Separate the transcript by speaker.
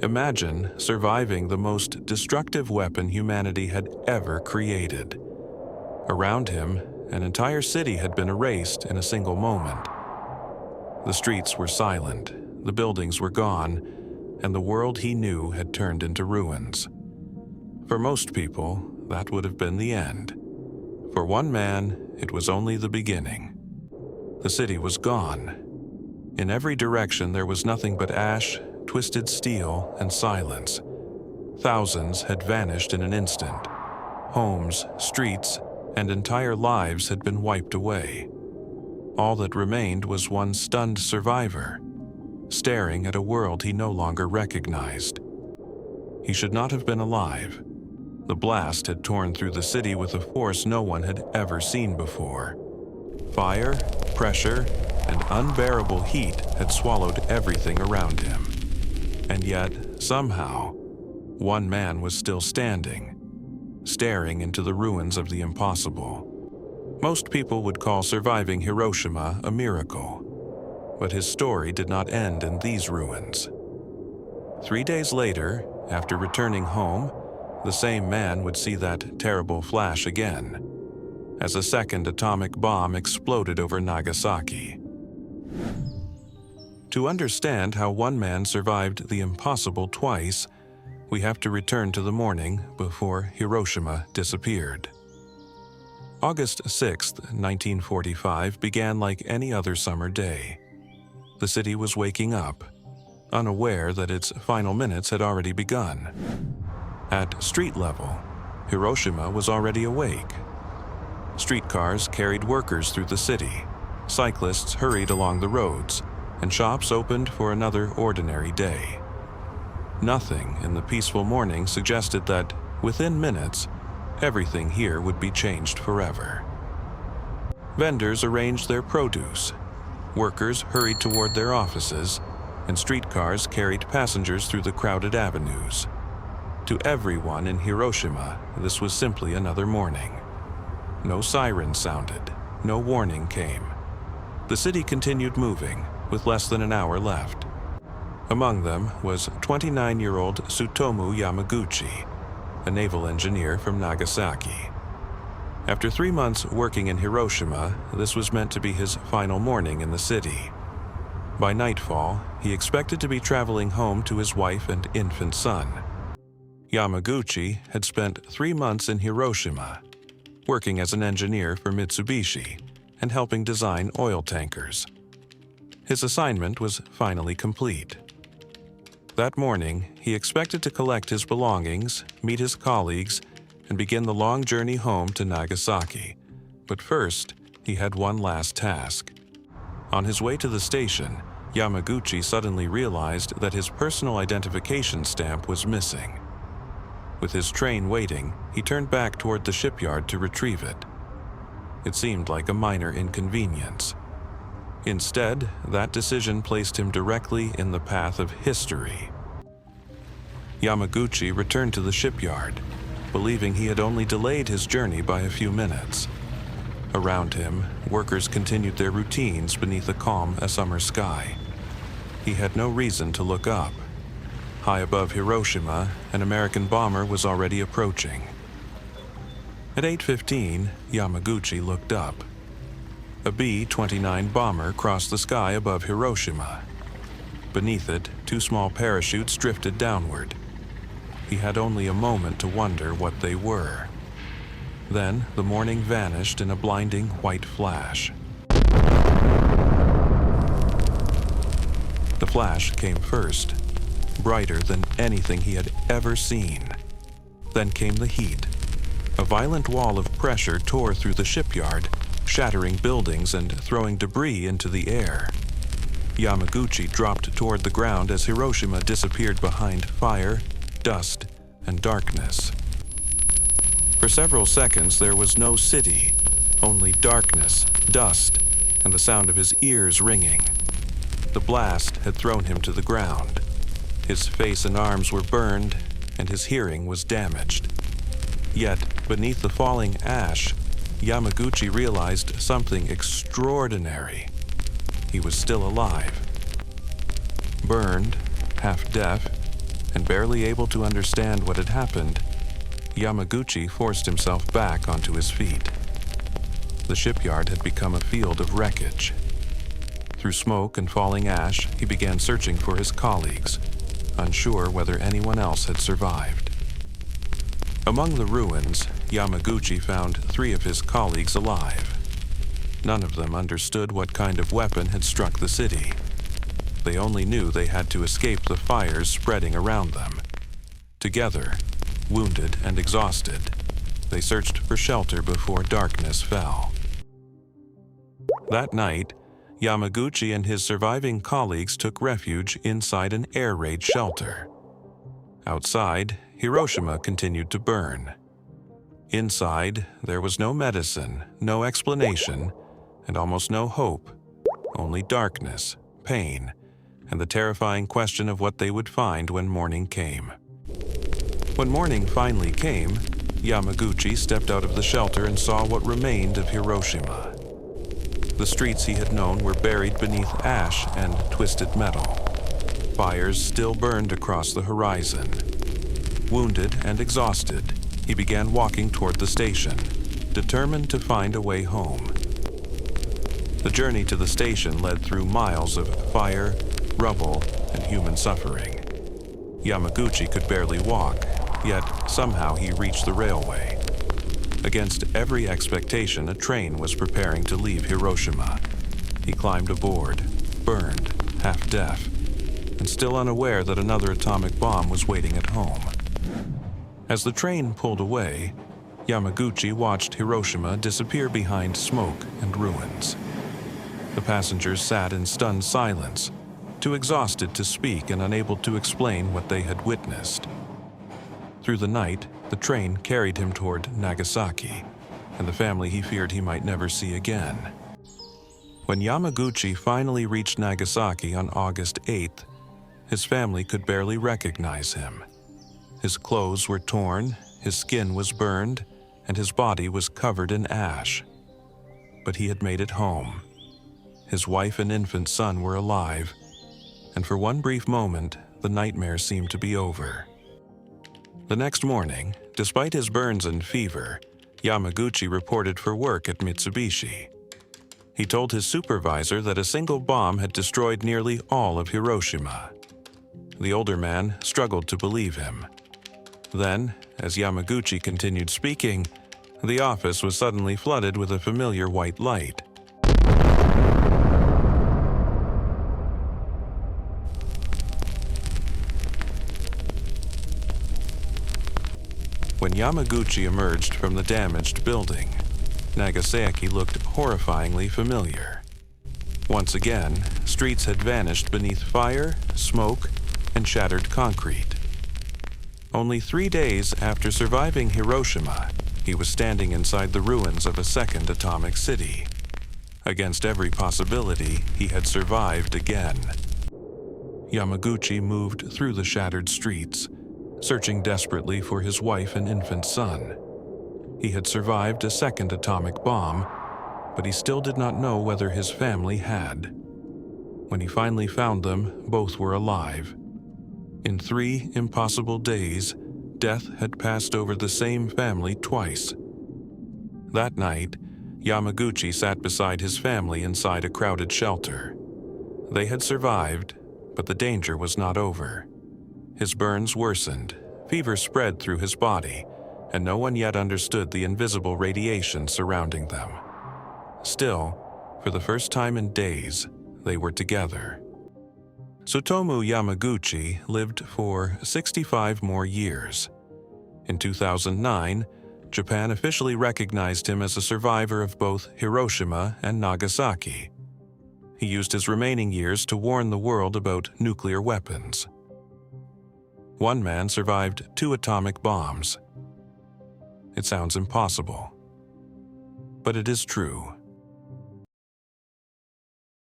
Speaker 1: Imagine surviving the most destructive weapon humanity had ever created. Around him, an entire city had been erased in a single moment. The streets were silent, the buildings were gone, and the world he knew had turned into ruins. For most people, that would have been the end. For one man, it was only the beginning. The city was gone. In every direction there was nothing but ash, twisted steel, and silence. Thousands had vanished in an instant. Homes, streets, and entire lives had been wiped away. All that remained was one stunned survivor, staring at a world he no longer recognized. He should not have been alive. The blast had torn through the city with a force no one had ever seen before. Fire, pressure, and unbearable heat had swallowed everything around him. And yet, somehow, one man was still standing, staring into the ruins of the impossible. Most people would call surviving Hiroshima a miracle, but his story did not end in these ruins. 3 days later, after returning home, the same man would see that terrible flash again, as a second atomic bomb exploded over Nagasaki. To understand how one man survived the impossible twice, we have to return to the morning before Hiroshima disappeared. August 6, 1945 began like any other summer day. The city was waking up, unaware that its final minutes had already begun. At street level, Hiroshima was already awake. Streetcars carried workers through the city, cyclists hurried along the roads, and shops opened for another ordinary day. Nothing in the peaceful morning suggested that, within minutes, everything here would be changed forever. Vendors arranged their produce, workers hurried toward their offices, and streetcars carried passengers through the crowded avenues. To everyone in Hiroshima, this was simply another morning. No siren sounded, no warning came. The city continued moving, with less than an hour left. Among them was 29-year-old Tsutomu Yamaguchi, a naval engineer from Nagasaki. After 3 months working in Hiroshima, this was meant to be his final morning in the city. By nightfall, he expected to be traveling home to his wife and infant son. Yamaguchi had spent 3 months in Hiroshima, working as an engineer for Mitsubishi and helping design oil tankers. His assignment was finally complete. That morning, he expected to collect his belongings, meet his colleagues, and begin the long journey home to Nagasaki. But first, he had one last task. On his way to the station, Yamaguchi suddenly realized that his personal identification stamp was missing. With his train waiting, he turned back toward the shipyard to retrieve it. It seemed like a minor inconvenience. Instead, that decision placed him directly in the path of history. Yamaguchi returned to the shipyard, believing he had only delayed his journey by a few minutes. Around him, workers continued their routines beneath a calm summer sky. He had no reason to look up. High above Hiroshima, an American bomber was already approaching. At 8:15, Yamaguchi looked up. A B-29 bomber crossed the sky above Hiroshima. Beneath it, 2 small parachutes drifted downward. He had only a moment to wonder what they were. Then, the morning vanished in a blinding white flash. The flash came first, brighter than anything he had ever seen. Then came the heat. A violent wall of pressure tore through the shipyard, shattering buildings and throwing debris into the air. Yamaguchi dropped toward the ground as Hiroshima disappeared behind fire, dust, and darkness. For several seconds there was no city, only darkness, dust, and the sound of his ears ringing. The blast had thrown him to the ground. His face and arms were burned, and his hearing was damaged. Yet, beneath the falling ash, Yamaguchi realized something extraordinary. He was still alive. Burned, half deaf, and barely able to understand what had happened, Yamaguchi forced himself back onto his feet. The shipyard had become a field of wreckage. Through smoke and falling ash, he began searching for his colleagues, unsure whether anyone else had survived. Among the ruins, Yamaguchi found 3 of his colleagues alive. None of them understood what kind of weapon had struck the city. They only knew they had to escape the fires spreading around them. Together, wounded and exhausted, they searched for shelter before darkness fell. That night, Yamaguchi and his surviving colleagues took refuge inside an air raid shelter. Outside, Hiroshima continued to burn. Inside, there was no medicine, no explanation, and almost no hope, only darkness, pain, and the terrifying question of what they would find when morning came. When morning finally came, Yamaguchi stepped out of the shelter and saw what remained of Hiroshima. The streets he had known were buried beneath ash and twisted metal. Fires still burned across the horizon. Wounded and exhausted, he began walking toward the station, determined to find a way home. The journey to the station led through miles of fire, rubble, and human suffering. Yamaguchi could barely walk, yet somehow he reached the railway. Against every expectation, a train was preparing to leave Hiroshima. He climbed aboard, burned, half deaf, and still unaware that another atomic bomb was waiting at home. As the train pulled away, Yamaguchi watched Hiroshima disappear behind smoke and ruins. The passengers sat in stunned silence, too exhausted to speak and unable to explain what they had witnessed. Through the night, the train carried him toward Nagasaki, and the family he feared he might never see again. When Yamaguchi finally reached Nagasaki on August 8th, his family could barely recognize him. His clothes were torn, his skin was burned, and his body was covered in ash. But he had made it home. His wife and infant son were alive, and for one brief moment, the nightmare seemed to be over. The next morning, despite his burns and fever, Yamaguchi reported for work at Mitsubishi. He told his supervisor that a single bomb had destroyed nearly all of Hiroshima. The older man struggled to believe him. Then, as Yamaguchi continued speaking, the office was suddenly flooded with a familiar white light. When Yamaguchi emerged from the damaged building, Nagasaki looked horrifyingly familiar. Once again, streets had vanished beneath fire, smoke, and shattered concrete. Only 3 days after surviving Hiroshima, he was standing inside the ruins of a second atomic city. Against every possibility, he had survived again. Yamaguchi moved through the shattered streets, searching desperately for his wife and infant son. He had survived a second atomic bomb, but he still did not know whether his family had. When he finally found them, both were alive. In 3 impossible days, death had passed over the same family twice. That night, Yamaguchi sat beside his family inside a crowded shelter. They had survived, but the danger was not over. His burns worsened, fever spread through his body, and no one yet understood the invisible radiation surrounding them. Still, for the first time in days, they were together. Tsutomu Yamaguchi lived for 65 more years. In 2009, Japan officially recognized him as a survivor of both Hiroshima and Nagasaki. He used his remaining years to warn the world about nuclear weapons. One man survived 2 atomic bombs. It sounds impossible, but it is true.